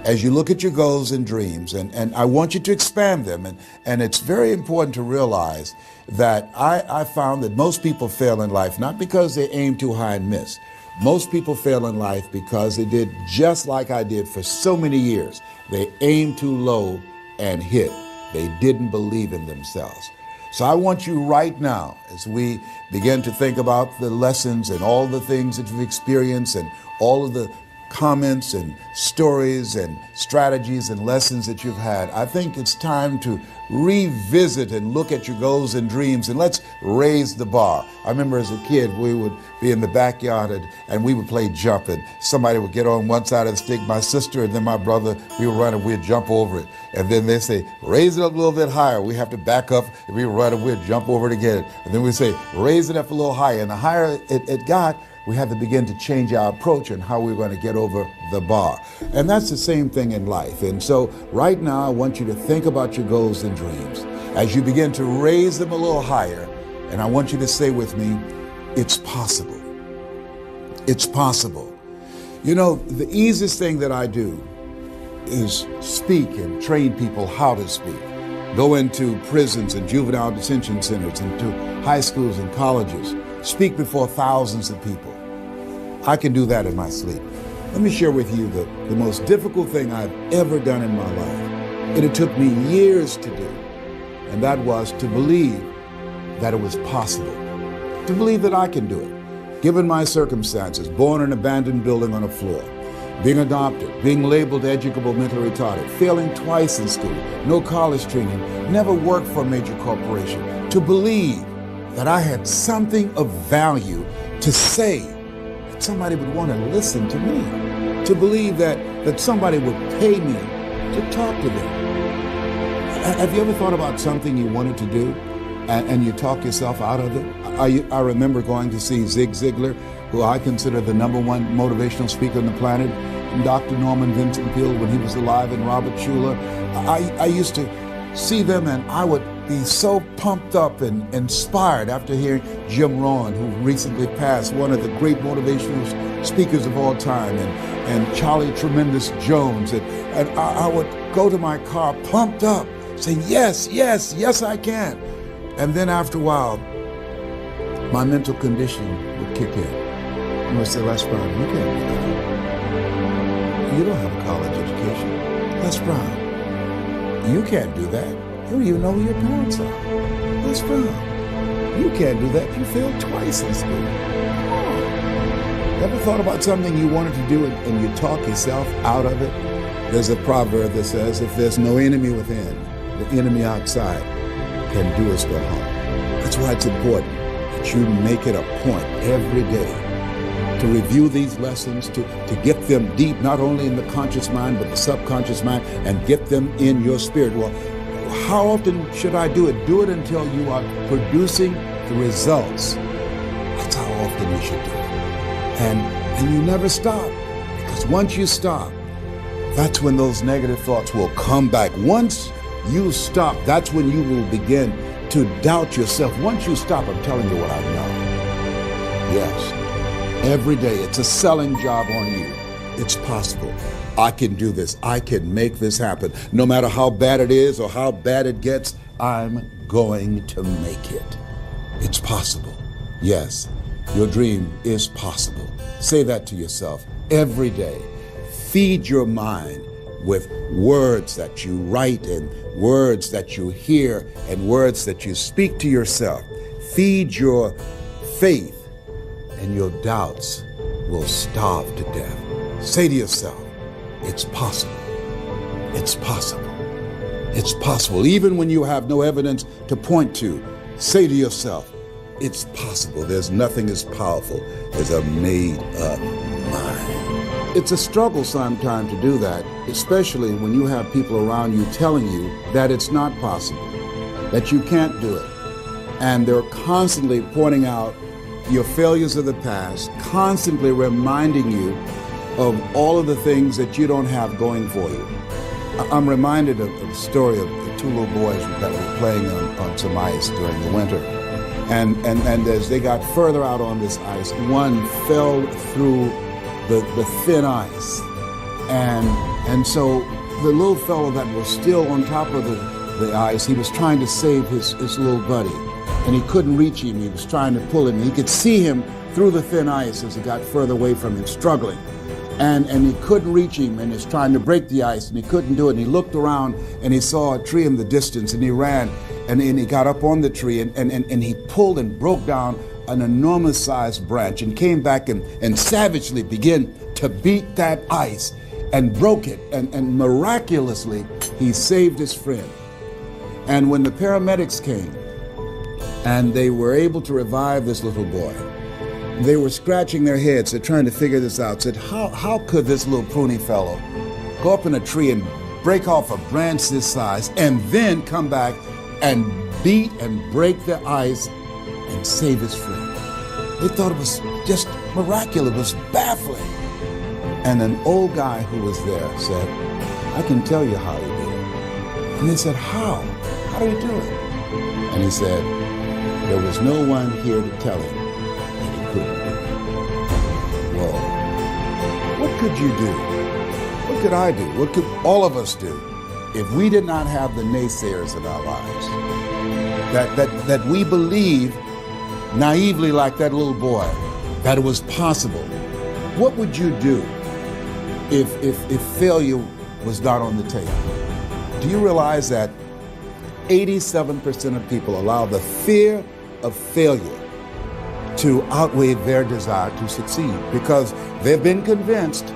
as you look at your goals and dreams, and I want you to expand them, and it's very important to realize that I found that most people fail in life, not because they aim too high and miss. Most people fail in life because they did just like I did for so many years. They aimed too low and hit. They didn't believe in themselves. So I want you right now, as we begin to think about the lessons and all the things that you've experienced and all of the comments and stories and strategies and lessons that you've had, I think it's time to revisit and look at your goals and dreams, and let's raise the bar. I remember as a kid, we would be in the backyard and we would play jump, and somebody would get on one side of the stick, my sister and then my brother, we would run and we'd jump over it. And then they say, raise it up a little bit higher. We have to back up and we would run and we'd jump over it again. And then we say, raise it up a little higher. And the higher it got, we had to begin to change our approach and how we were going to get over the bar. And that's the same thing in life. And so right now, I want you to think about your goals and dreams as you begin to raise them a little higher. And I want you to say with me, it's possible. It's possible. You know, the easiest thing that I do is speak and train people how to speak. Go into prisons and juvenile detention centers, into high schools and colleges, speak before thousands of people. I can do that in my sleep. Let me share with you the most difficult thing I've ever done in my life. And it took me years to do. And that was to believe that it was possible. To believe that I can do it. Given my circumstances, born in an abandoned building on a floor, being adopted, being labeled educable, mentally retarded, failing twice in school, no college training, never worked for a major corporation, to believe that I had something of value to say, that somebody would want to listen to me, to believe that somebody would pay me to talk to them. Have you ever thought about something you wanted to do and you talk yourself out of it? I remember going to see Zig Ziglar, who I consider the #1 motivational speaker on the planet, and Dr. Norman Vincent Peale when he was alive, and Robert Schuller. I used to see them and I would be so pumped up and inspired after hearing Jim Rohn, who recently passed, one of the great motivational speakers of all time, and Charlie Tremendous Jones. And I would go to my car pumped up, saying, yes, yes, yes, I can. And then after a while, my mental conditioning would kick in. And I would say, Les Brown, you can't do that. You don't have a college education. Les Brown, you can't do that. You don't even know who your parents are. Les Brown, you can't do that. You failed twice in school. Come on. Ever thought about something you wanted to do and you talk yourself out of it? There's a proverb that says, if there's no enemy within, the enemy outside can do us no harm. That's why it's important that you make it a point every day to review these lessons, to get them deep, not only in the conscious mind, but the subconscious mind, and get them in your spirit. Well, how often should I do it? Do it until you are producing the results. That's how often you should do it. And you never stop, because once you stop, that's when those negative thoughts will come back. Once you stop, that's when you will begin to doubt yourself. Once you stop, I'm telling you what I know. Yes, every day it's a selling job on you. It's possible. I can do this. I can make this happen. No matter how bad it is or how bad it gets, I'm going to make it. It's possible. Yes, your dream is possible. Say that to yourself every day. Feed your mind with words that you write and words that you hear and words that you speak to yourself. Feed your faith and your doubts will starve to death. Say to yourself, it's possible. It's possible. It's possible. Even when you have no evidence to point to, say to yourself, it's possible. There's nothing as powerful as a made-up mind. It's a struggle sometimes to do that, especially when you have people around you telling you that it's not possible, that you can't do it. And they're constantly pointing out your failures of the past, constantly reminding you of all of the things that you don't have going for you. I'm reminded of the story of the two little boys that were playing on some ice during the winter. And as they got further out on this ice, one fell through the thin ice And so the little fellow that was still on top of the ice, he was trying to save his little buddy, and he couldn't reach him. He was trying to pull him. He could see him through the thin ice as he got further away from him, struggling. And he couldn't reach him, and he's trying to break the ice, and he couldn't do it. And he looked around, and he saw a tree in the distance, and he ran, and he got up on the tree, and he pulled and broke down an enormous sized branch, and came back and savagely began to beat that ice and broke it, and miraculously he saved his friend. And when the paramedics came and they were able to revive this little boy, they were scratching their heads. They're trying to figure this out. Said, how could this little puny fellow go up in a tree and break off a branch this size and then come back and beat and break the ice and save his friend? They thought it was just miraculous. It was baffling. And an old guy who was there said, I can tell you how he did it. And they said, how? How did he do it? And he said, there was no one here to tell him that he couldn't do it. Whoa. What could you do? What could I do? What could all of us do if we did not have the naysayers in our lives? That we believe naively, like that little boy, that it was possible. What would you do if failure was not on the table? Do you realize that 87% of people allow the fear of failure to outweigh their desire to succeed because they've been convinced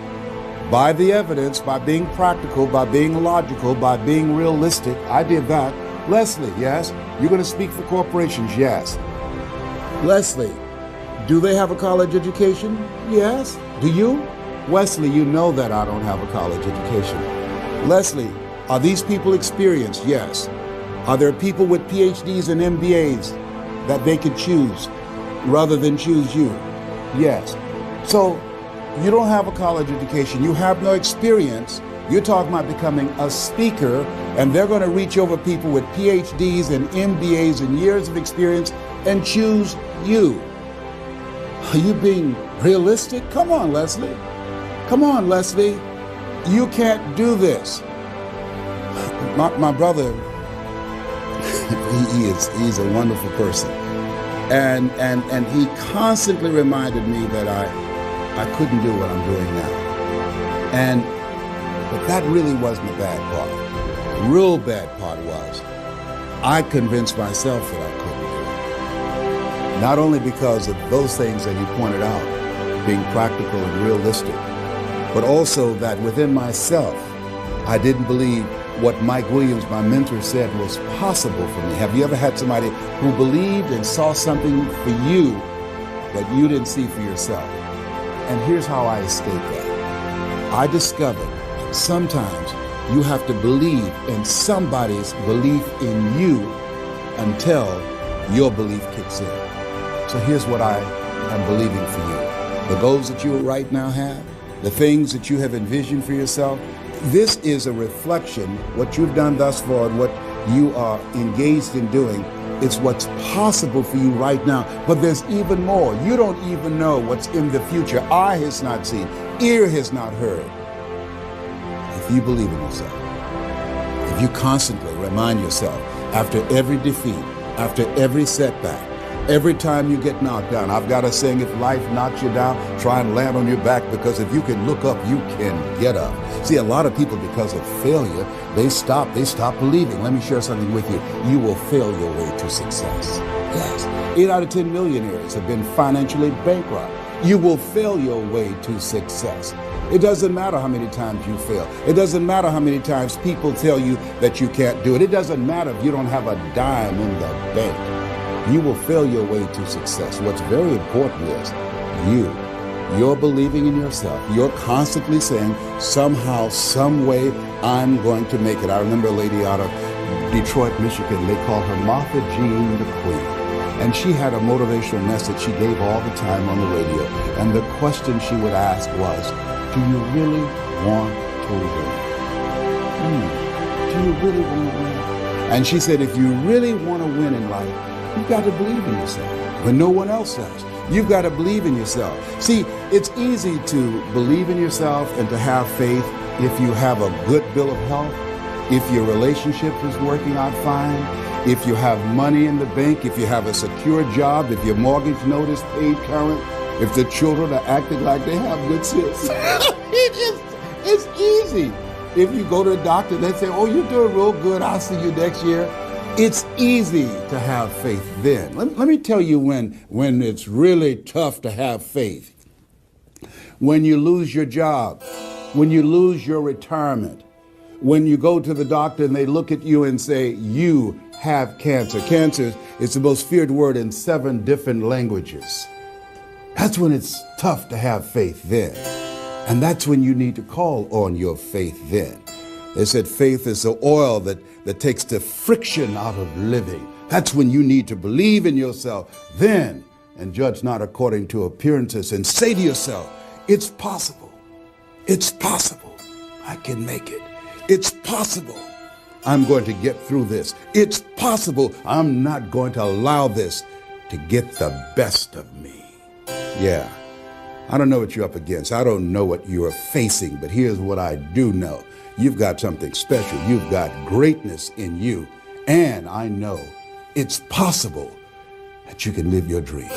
by the evidence, by being practical, by being logical, by being realistic. I did that. Leslie, yes? You're going to speak for corporations? Yes. Leslie, do they have a college education? Yes. Do you? Wesley, you know that I don't have a college education. Leslie, are these people experienced? Yes. Are there people with PhDs and MBAs that they could choose rather than choose you? Yes. So you don't have a college education. You have no experience. You're talking about becoming a speaker, and they're going to reach over people with PhDs and MBAs and years of experience and choose you. Are you being realistic? Come on, Leslie. Come on, Leslie. You can't do this. My brother, he's a wonderful person. And he constantly reminded me that I couldn't do what I'm doing now. But that really wasn't the bad part. The real bad part was I convinced myself that I couldn't do it. Not only because of those things that you pointed out, being practical and realistic, but also that within myself, I didn't believe what Mike Williams, my mentor, said was possible for me. Have you ever had somebody who believed and saw something for you that you didn't see for yourself? And here's how I escaped that. I discovered that sometimes you have to believe in somebody's belief in you until your belief kicks in. So here's what I am believing for you. The goals that you right now have, the things that you have envisioned for yourself, this is a reflection, what you've done thus far and what you are engaged in doing. It's what's possible for you right now. But there's even more. You don't even know what's in the future. Eye has not seen, ear has not heard. If you believe in yourself, if you constantly remind yourself after every defeat, after every setback, every time you get knocked down, I've got a saying, if life knocks you down, try and land on your back, because if you can look up, you can get up. See, a lot of people, because of failure, they stop believing. Let me share something with you. You will fail your way to success. Yes. 8 out of 10 millionaires have been financially bankrupt. You will fail your way to success. It doesn't matter how many times you fail. It doesn't matter how many times people tell you that you can't do it. It doesn't matter if you don't have a dime in the bank. You will fail your way to success. What's very important is you're believing in yourself. You're constantly saying, somehow, some way, I'm going to make it. I remember a lady out of Detroit, Michigan. They called her Martha Jean the Queen. And she had a motivational message she gave all the time on the radio. And the question she would ask was, do you really want to win? Do you really want to win? And she said, if you really want to win in life, you've got to believe in yourself when no one else does. You've got to believe in yourself. See, it's easy to believe in yourself and to have faith if you have a good bill of health, if your relationship is working out fine, if you have money in the bank, if you have a secure job, if your mortgage note is paid current, if the children are acting like they have good sense. It's easy. If you go to the doctor, they say, oh, you're doing real good, I'll see you next year. It's easy to have faith then. Let me tell you when it's really tough to have faith. When you lose your job, when you lose your retirement, when you go to the doctor and they look at you and say, you have cancer. Cancer is the most feared word in 7 different languages. That's when it's tough to have faith then. And that's when you need to call on your faith then. They said faith is the oil that takes the friction out of living. That's when you need to believe in yourself then and judge not according to appearances and say to yourself, it's possible. It's possible. I can make it. It's possible. I'm going to get through this. It's possible. I'm not going to allow this to get the best of me. Yeah. I don't know what you're up against. I don't know what you are facing, but here's what I do know. You've got something special. You've got greatness in you. And I know it's possible that you can live your dream.